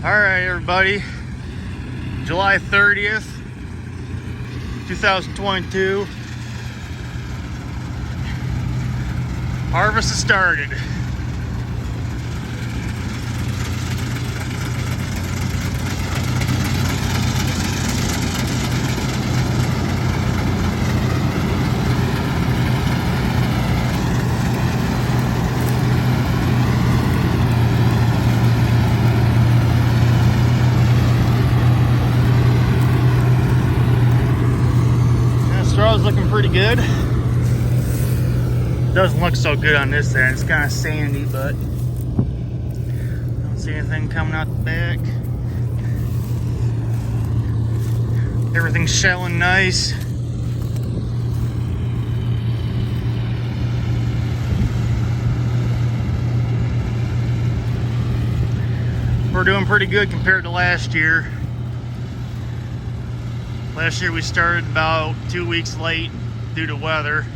Alright everybody, July 30th, 2022. Harvest has started. Straw's looking pretty good. Doesn't look so good on this end. It's kind of sandy, but don't see anything coming out the back. Everything's shelling nice. We're doing pretty good compared to last year. Last year we started about 2 weeks late due to weather.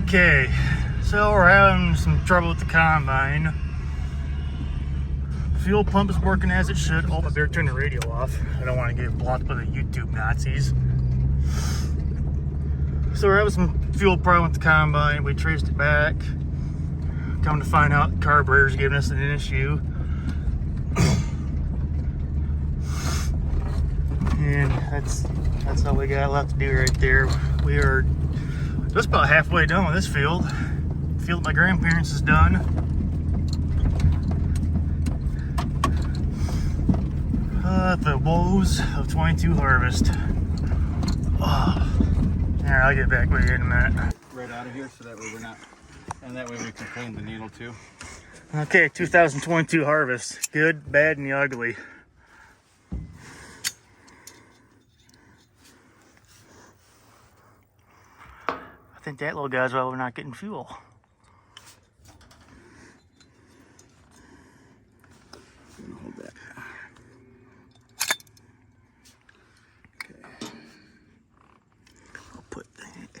Okay, so we're having some trouble with the combine. Fuel pump is working as it should. Oh, I better turn the radio off. I don't want to get blocked by the YouTube Nazis. So we're having some fuel problem with the combine. We traced it back. Come to find out, the carburetor's giving us an issue. And that's all we got left to do right there. We are just about halfway done with this field. The field my grandparents is done. The woes of 22 harvest. Oh. Alright, I'll get back with you in a minute. Right out of here so that way we're not, and that way we can clean the needle too. Okay, 2022 harvest. Good, bad, and the ugly. I think that little guy's why we're not getting fuel. I'm gonna hold that. Okay. I'll put that.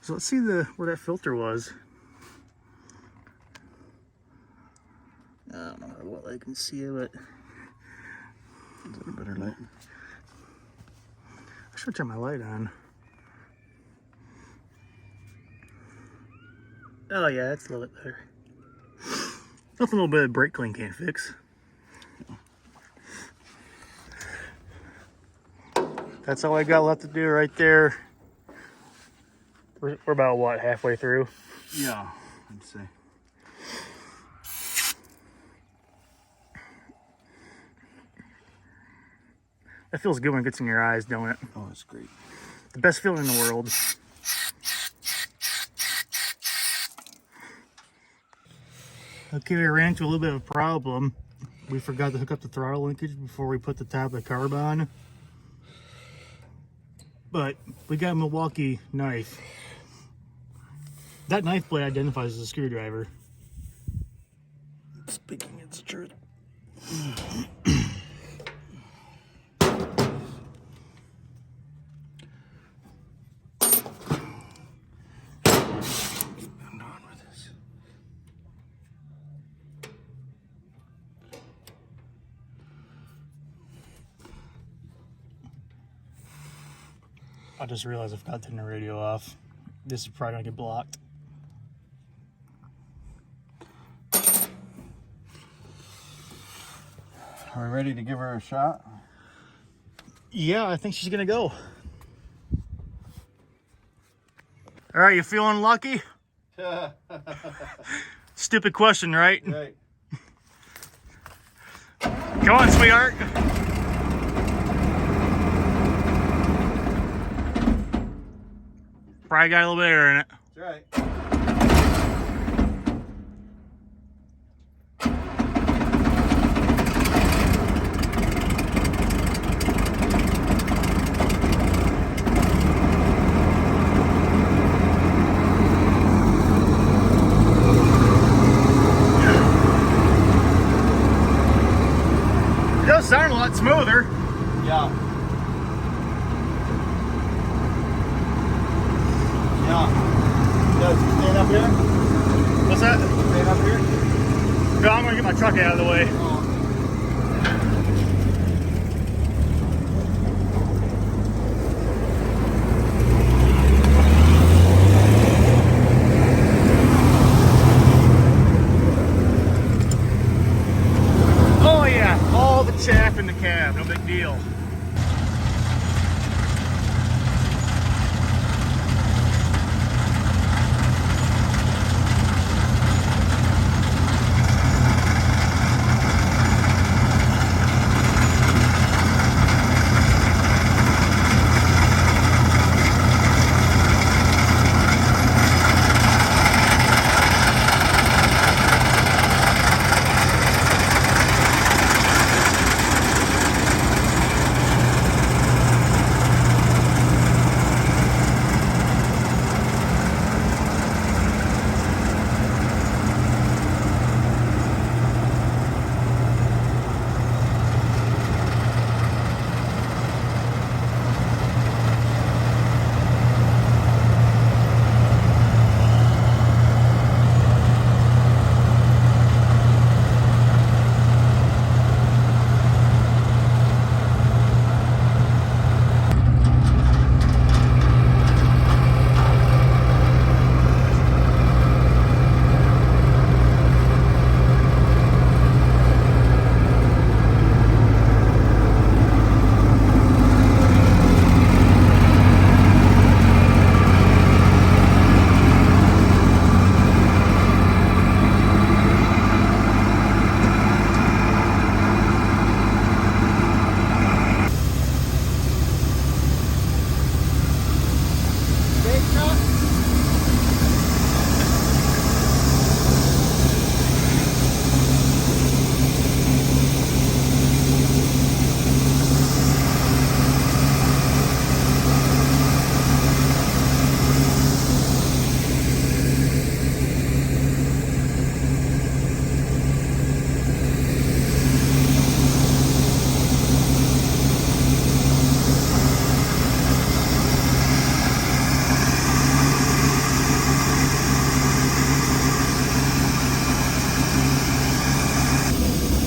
So let's see where that filter was. I don't know how well I can see it, but Is that a better light? I should turn my light on. Oh yeah, that's a little bit better. Nothing a little bit of brake clean can't fix. That's all I got left to do right there. We're about what, halfway through? Yeah, I'd say. That feels good when it gets in your eyes, don't it? Oh, that's great. The best feeling in the world. Okay, we ran into a little bit of a problem. We forgot to hook up the throttle linkage before we put the top of the carb on. But we got a Milwaukee knife. That knife blade identifies as a screwdriver. Speaking its truth. I just realized I forgot to turn the radio off. This is probably gonna get blocked. Are we ready to give her a shot? Yeah, I think she's gonna go. All right, you feeling lucky? Stupid question, right? Right. Come on, sweetheart. Probably got a little bit of air in it. That's right. It does sound a lot smoother. Yeah. Yeah. Does it stand up here? What's that? Stand up here? No, I'm gonna get my truck out of the way. Oh yeah, all the chaff in the cab, no big deal.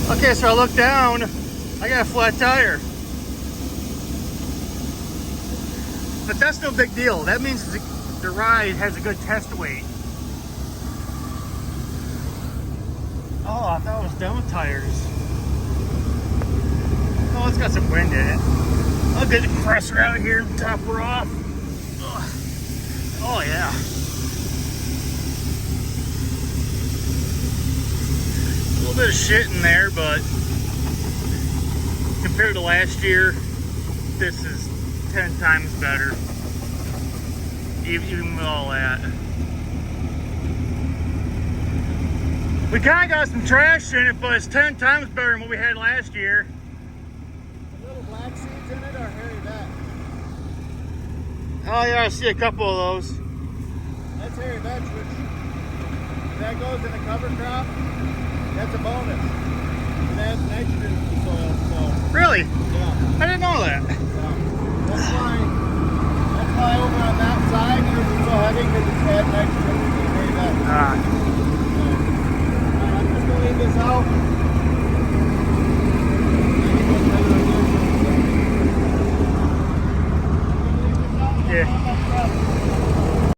Okay, so I look down, I got a flat tire. But that's no big deal. That means the ride has a good test weight. Oh, I thought it was done with tires. Oh, it's got some wind in it. I'll get the compressor out here and top her off. Ugh. Oh yeah. A little bit of shit in there, but compared to last year, this is 10 times better. Even with all that. We kind of got some trash in it, but it's 10 times better than what we had last year. The little black seeds in it are hairy vet. Oh yeah, I see a couple of those. That's hairy vetch, which if that goes in a cover crop, that's a bonus. It adds nitrogen to the soil, so. Really? Yeah. I didn't know that. Yeah. That's why over on that side, yours is so heavy because it's had nitrogen to the hairy vetch. Ah. I'm just going to leave this out. Yeah. on that truck.